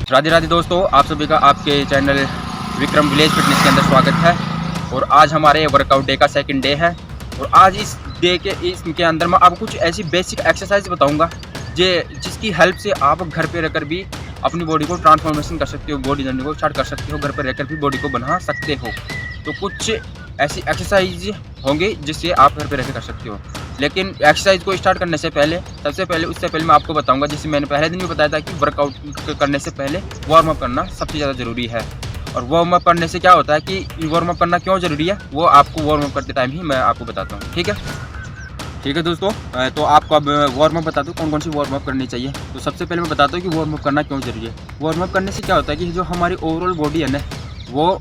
राधे राधे दोस्तों, आप सभी का आपके चैनल विक्रम विलेज फिटनेस के अंदर स्वागत है। और आज हमारे वर्कआउट डे का सेकंड डे है। और आज इस डे के इसके अंदर मैं आपको कुछ ऐसी बेसिक एक्सरसाइज बताऊंगा जिसकी हेल्प से आप घर पे रहकर भी अपनी बॉडी को ट्रांसफॉर्मेशन कर सकते हो, बॉडी जर्नी को स्टार्ट कर सकते हो, घर पर रहकर भी बॉडी को बना सकते हो। तो कुछ ऐसी एक्सरसाइज होंगे जिससे आप घर पे रहकर कर सकते हो। लेकिन एक्सरसाइज को स्टार्ट करने से पहले उससे पहले मैं आपको बताऊंगा, जैसे मैंने पहले दिन भी बताया था कि वर्कआउट करने से पहले वार्म अप करना सबसे ज़्यादा ज़रूरी है। और वार्म अप करने से क्या होता है कि वार्म अप करना क्यों ज़रूरी है वो आपको वार्म अप करते टाइम ही मैं आपको बताता हूँ। ठीक है दोस्तों, तो आपको अब वार्म अप बता दूँ कौन कौन सी वार्म अप करनी चाहिए। तो सबसे पहले मैं बताता हूँ कि वार्म अप करना क्यों ज़रूरी है। वार्म अप करने से क्या होता है कि जो हमारी ओवरऑल बॉडी है ना, वो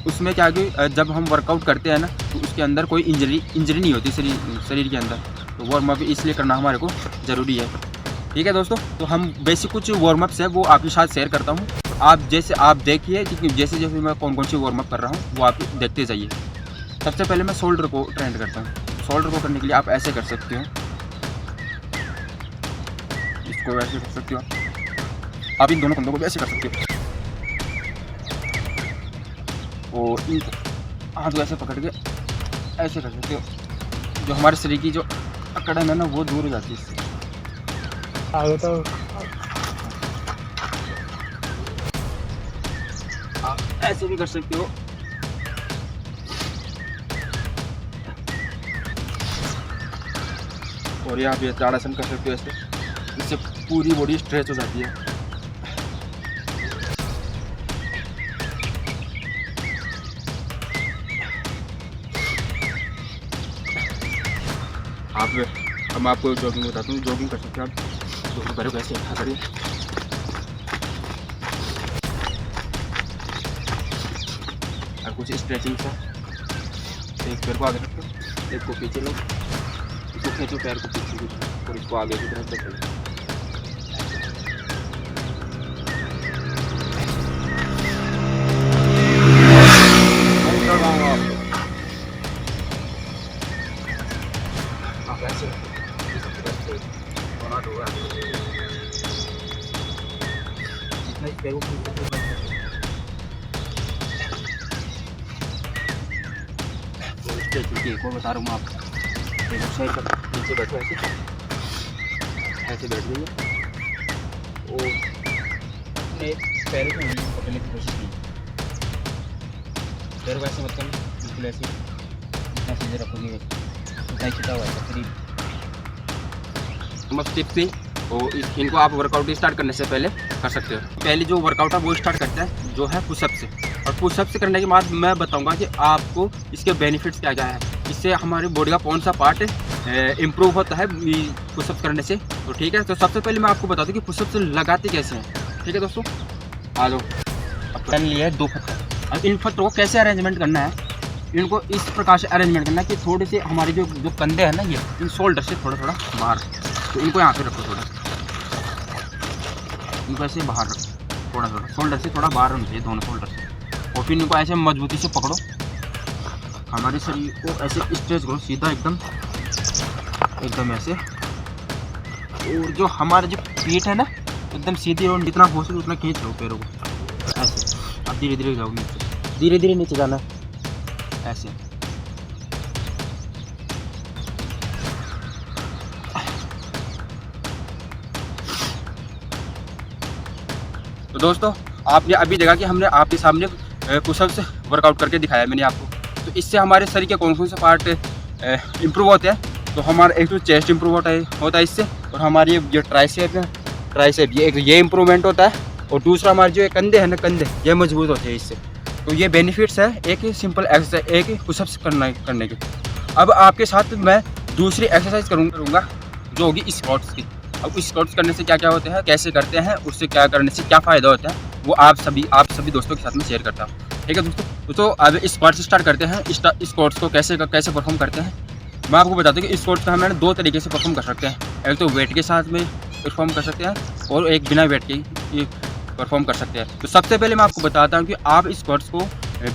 उसमें क्या कि जब हम वर्कआउट करते हैं ना तो उसके अंदर कोई इंजरी नहीं होती शरीर के अंदर। तो वार्म अप इसलिए करना हमारे को ज़रूरी है। ठीक है दोस्तों, तो हम बेसिक कुछ वार्म अप्स है वो आपके साथ शेयर करता हूँ। आप देखिए कि जैसे जैसे मैं कौन कौन सी वार्म अप कर रहा हूँ वो आप देखते जाइए। सबसे पहले मैं शोल्डर को ट्रेंड करता हूँ। शोल्डर को करने के लिए आप ऐसे कर सकते हो, इसको ऐसे कर सकते हो, आप इन दोनों कंधों को भी ऐसे कर सकते हो और इन हाथ को ऐसे पकड़ के ऐसे कर सकते हो। जो हमारे शरीर की जो अकड़न है ना वो दूर हो जाती है इससे। आगे तो आप ऐसे भी कर सकते हो। और यहाँ पे ताड़ासन कर सकते हो ऐसे, इससे पूरी बॉडी स्ट्रेच हो जाती है। हम आपको जॉगिंग बताता हूँ। जॉगिंग कर सकते हैं आप, दोनों पैरों को ऐसे इकट्ठा करिए और कुछ स्ट्रेचिंग सा। एक पैर को आगे रखो, एक को पीछे लो, इसको खींचो पैर को पीछे की और इसको आगे की तरफ रखो। एक और बता रहा हूँ मैं आपको। नीचे बैठो, ऐसे बैठ जाइए और अपने पैरों को पकड़ने की कोशिश कीजिए। पैरों को ऐसे मत करना, बिल्कुल ऐसे इतना सीधे रखोगे, इतना छिटा हुआ है करीब। मस्त टिप्स थी और इनको आप वर्कआउट स्टार्ट करने से पहले कर सकते हो। पहले जो वर्कआउट है वो स्टार्ट करते हैं जो है पुशअप से। और पुशअप से करने के बाद मैं बताऊंगा कि आपको इसके बेनिफिट्स क्या क्या है, इससे हमारी बॉडी का कौन सा पार्ट इम्प्रूव होता है पुशअप करने से। तो ठीक है, तो सबसे पहले मैं आपको बता दूं कि पुशअप से लगाते कैसे हैं। ठीक है दोस्तों, आ लो। अब पहन लिया है 2 पत्थर। अब इन पत्थरों को कैसे अरेंजमेंट करना है, इनको इस प्रकार से अरेंजमेंट करना है कि थोड़े से हमारे जो कंधे हैं ना, ये इन शोल्डर से थोड़ा थोड़ा बाहर। तो इनको यहाँ पे रखो, थोड़ा इनको ऐसे बाहर रखो, थोड़ा थोड़ा शोल्डर से थोड़ा बाहर होना चाहिए, दोनों शोल्डर से। और फिर इनको ऐसे मजबूती से पकड़ो, हमारे शरीर को ऐसे स्ट्रेच करो सीधा एकदम ऐसे। और जो हमारे जो पीठ है ना एकदम सीधी, और जितना हो सके उतना खींच लो पैरों को ऐसे। अब धीरे धीरे जाओ नीचे, धीरे धीरे नीचे जाना है ऐसे। तो दोस्तों, आपने अभी देखा कि हमने आपके सामने पुशअप्स वर्कआउट करके दिखाया मैंने आपको। तो इससे हमारे शरीर के कौन कौन से पार्ट इम्प्रूव होते हैं। तो हमारा एक तो चेस्ट इम्प्रूव होता है इससे, और हमारी जो ट्राइसेप ये इम्प्रूवमेंट होता है। और दूसरा हमारे जो कंधे हैं ना, कंधे ये मजबूत होते हैं इससे। तो ये बेनिफिट्स है एक सिंपल एक्सरसाइज, एक पुशअप्स करने के। अब आपके साथ मैं दूसरी एक्सरसाइज करूँगा जो होगी स्क्वाट्स की। अब स्क्वाट्स करने से क्या क्या होते हैं, कैसे करते हैं, उससे क्या करने से क्या फ़ायदा होता है, वो आप सभी दोस्तों के साथ में शेयर करता हूँ। ठीक है दोस्तों, तो अब स्क्वाट्स स्टार्ट करते हैं। स्क्वाट्स को कैसे परफॉर्म करते हैं मैं आपको बताता हूँ कि स्क्वाट्स को हम 2 तरीके से परफॉर्म कर सकते हैं। एक तो वेट के साथ में परफॉर्म कर सकते हैं और एक बिना वेट के परफॉर्म कर सकते हैं। तो सबसे पहले मैं आपको बताता हूँ कि आप स्क्वाट्स को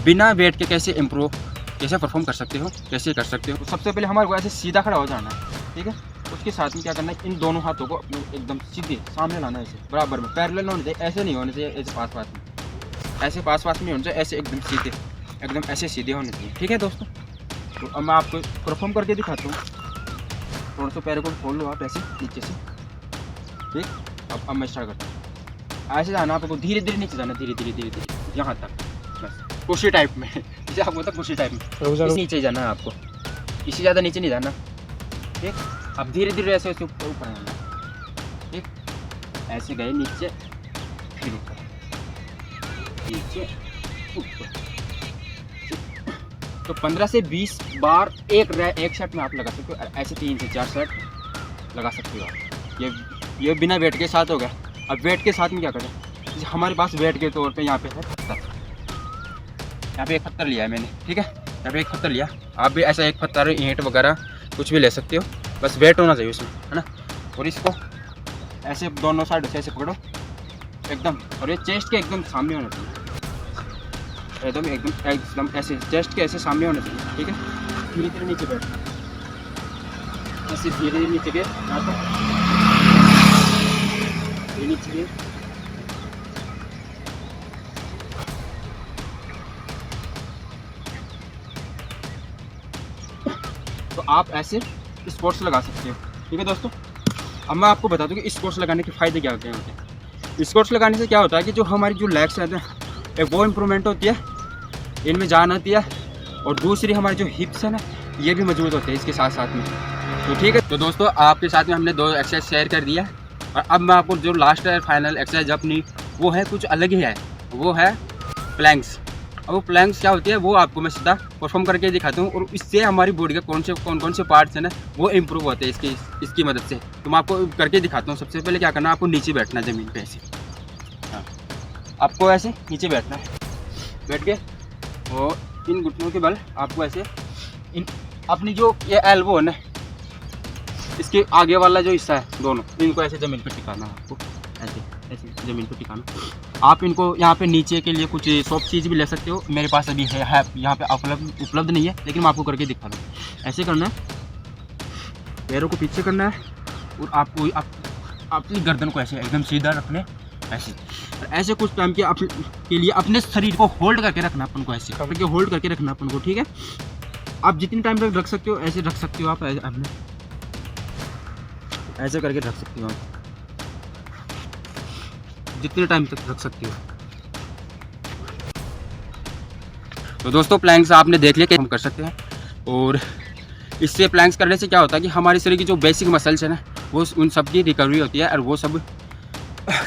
बिना वेट के कैसे परफॉर्म कर सकते हो, कैसे कर सकते हो। तो सबसे पहले हमारे को ऐसे सीधा खड़ा हो जाना है। ठीक है, उसके साथ में क्या करना है, इन दोनों हाथों को अपने एकदम सीधे सामने लाना है, ऐसे बराबर में पैरेलल होने चाहिए, ऐसे नहीं होने चाहिए ऐसे पास पास में, ऐसे पास पास में होने चाहिए, ऐसे एकदम सीधे, एकदम ऐसे सीधे होने चाहिए। ठीक है दोस्तों, तो अब मैं आपको परफॉर्म करके दिखाता हूँ। थोड़ा सा पैरों को खोल लो आप ऐसे नीचे से, ठीक। अब मैं स्टार्ट करता हूँ। ऐसे जाना आपको, धीरे धीरे नीचे जाना, धीरे धीरे धीरे धीरे यहाँ तक, बस कुर्सी टाइप में जैसे आपको होता कुर्सी टाइप में, इस नीचे जाना है आपको, इससे ज़्यादा नीचे नहीं जाना, ठीक। अब धीरे धीरे ऐसे ऐसे ऊपर आना, ठीक। ऐसे गए नीचे, फिर ऊपर, नीचे ऊपर। तो 15 से 20 बार एक सेट में आप लगा सकते हो, ऐसे 3 से 4 सेट लगा सकते हो आप। ये बिना वेट के साथ हो गया। अब वेट के साथ में क्या करें, जैसे हमारे पास वेट के तौर पे यहाँ पे है पत्थर, यहाँ पे एक पत्थर लिया है मैंने, ठीक है, यहाँ पे एक पत्थर लिया। आप भी ऐसा एक पत्थर, ईंट वगैरह कुछ भी ले सकते हो, बस वेट होना चाहिए उसमें, है ना। और इसको ऐसे दोनों साइड से ऐसे पकड़ो एकदम, और ये चेस्ट के एकदम सामने होना चाहिए, एकदम ऐसे चेस्ट के ऐसे सामने होना चाहिए, ठीक है। धीरे धीरे नीचे बैठना, ऐसे धीरे धीरे नीचे गए, यहाँ पर नीचे गए, तो आप ऐसे स्पोर्ट्स लगा सकते हो, ठीक है दोस्तों। अब मैं आपको बता दूं कि स्पोर्ट्स लगाने के फ़ायदे क्या होते हैं। स्पोर्ट्स लगाने से क्या होता है कि जो हमारी जो लेग्स रहते हैं वो इम्प्रूवमेंट होती है, इनमें जान आती है, और दूसरी हमारी जो हिप्स है ना, ये भी मजबूत होते हैं इसके साथ साथ में। तो ठीक है, तो दोस्तों आपके साथ में हमने 2 एक्सरसाइज शेयर कर दिया, और अब मैं आपको जो लास्ट है फाइनल एक्सरसाइज अपनी, वो है कुछ अलग ही है, वो है प्लैंक्स। अब वो प्लैंक्स क्या होती है वो आपको मैं सीधा परफॉर्म करके दिखाता हूँ, और इससे हमारी बॉडी के कौन से पार्ट्स हैं ना वो इम्प्रूव होते हैं इसकी मदद से। तो मैं आपको करके दिखाता हूँ। सबसे पहले क्या करना है, आपको नीचे बैठना ज़मीन पे ऐसे, हाँ आपको ऐसे नीचे बैठना है, बैठ के और इन घुटनों के बल आपको ऐसे इन अपनी जो ये एल्बो है ना, इसके आगे वाला जो हिस्सा है दोनों, इनको ऐसे ज़मीन पर टिकाना है आपको, ऐसे ऐसे ज़मीन पर टिकाना। आप इनको यहाँ पे नीचे के लिए कुछ सॉफ्ट चीज़ भी ले सकते हो, मेरे पास अभी है यहाँ पे उपलब्ध नहीं है, लेकिन मैं आपको करके दिखा रहा हूँ। ऐसे करना है, पैरों को पीछे करना है, और आपको अपनी गर्दन को ऐसे एकदम सीधा रखने, ऐसे कुछ टाइम के लिए अपने शरीर को होल्ड करके रखना अपन को, ऐसे करके होल्ड करके रखना अपन को, ठीक है। आप जितनी टाइम तक रख सकते हो ऐसे रख सकते हो, आप अपने ऐसे करके रख सकते हो, आप जितने टाइम तक रख सकते हो। तो दोस्तों प्लैंक्स आपने देख लिया कि हम कर सकते हैं, और इससे प्लैंक्स करने से क्या होता है कि हमारे शरीर की जो बेसिक मसल्स है ना, वो उन सब की रिकवरी होती है, और वो सब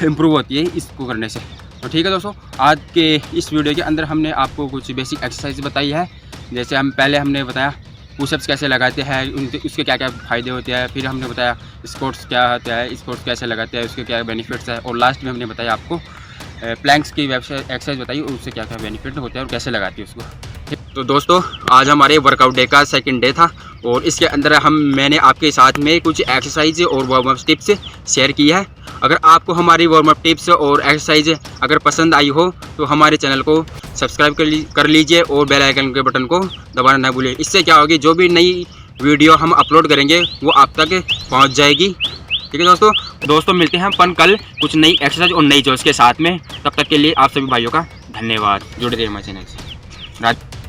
इम्प्रूव होती है इसको करने से। तो ठीक है दोस्तों, आज के इस वीडियो के अंदर हमने आपको कुछ बेसिक एक्सरसाइज बताई है। जैसे हमने बताया पुशअप्स कैसे लगाते हैं, उसके क्या क्या फ़ायदे होते हैं, फिर हमने बताया स्क्वाट्स क्या होता है, स्क्वाट्स कैसे लगाते हैं, उसके क्या बेनिफिट्स है, और लास्ट में हमने बताया आपको प्लैंक्स की एक्सरसाइज बताई, उससे क्या क्या बेनिफिट होते हैं और कैसे लगाती है उसको। तो दोस्तों आज हमारे वर्कआउट डे का सेकंड डे था, और इसके अंदर मैंने आपके साथ में कुछ एक्सरसाइज और वार्म अप टिप्स शेयर की है। अगर आपको हमारी वार्म अप टिप्स और एक्सरसाइज अगर पसंद आई हो तो हमारे चैनल को सब्सक्राइब कर लीजिए, और बेल आइकन के बटन को दबाना ना भूलिए। इससे क्या होगी, जो भी नई वीडियो हम अपलोड करेंगे वो आप तक पहुंच जाएगी। ठीक है दोस्तों मिलते हैं अपन कल कुछ नई एक्सरसाइज और नई जोश के साथ में। तब तक के लिए आप सभी भाइयों का धन्यवाद। जुड़े रहिए हमारे चैनल से।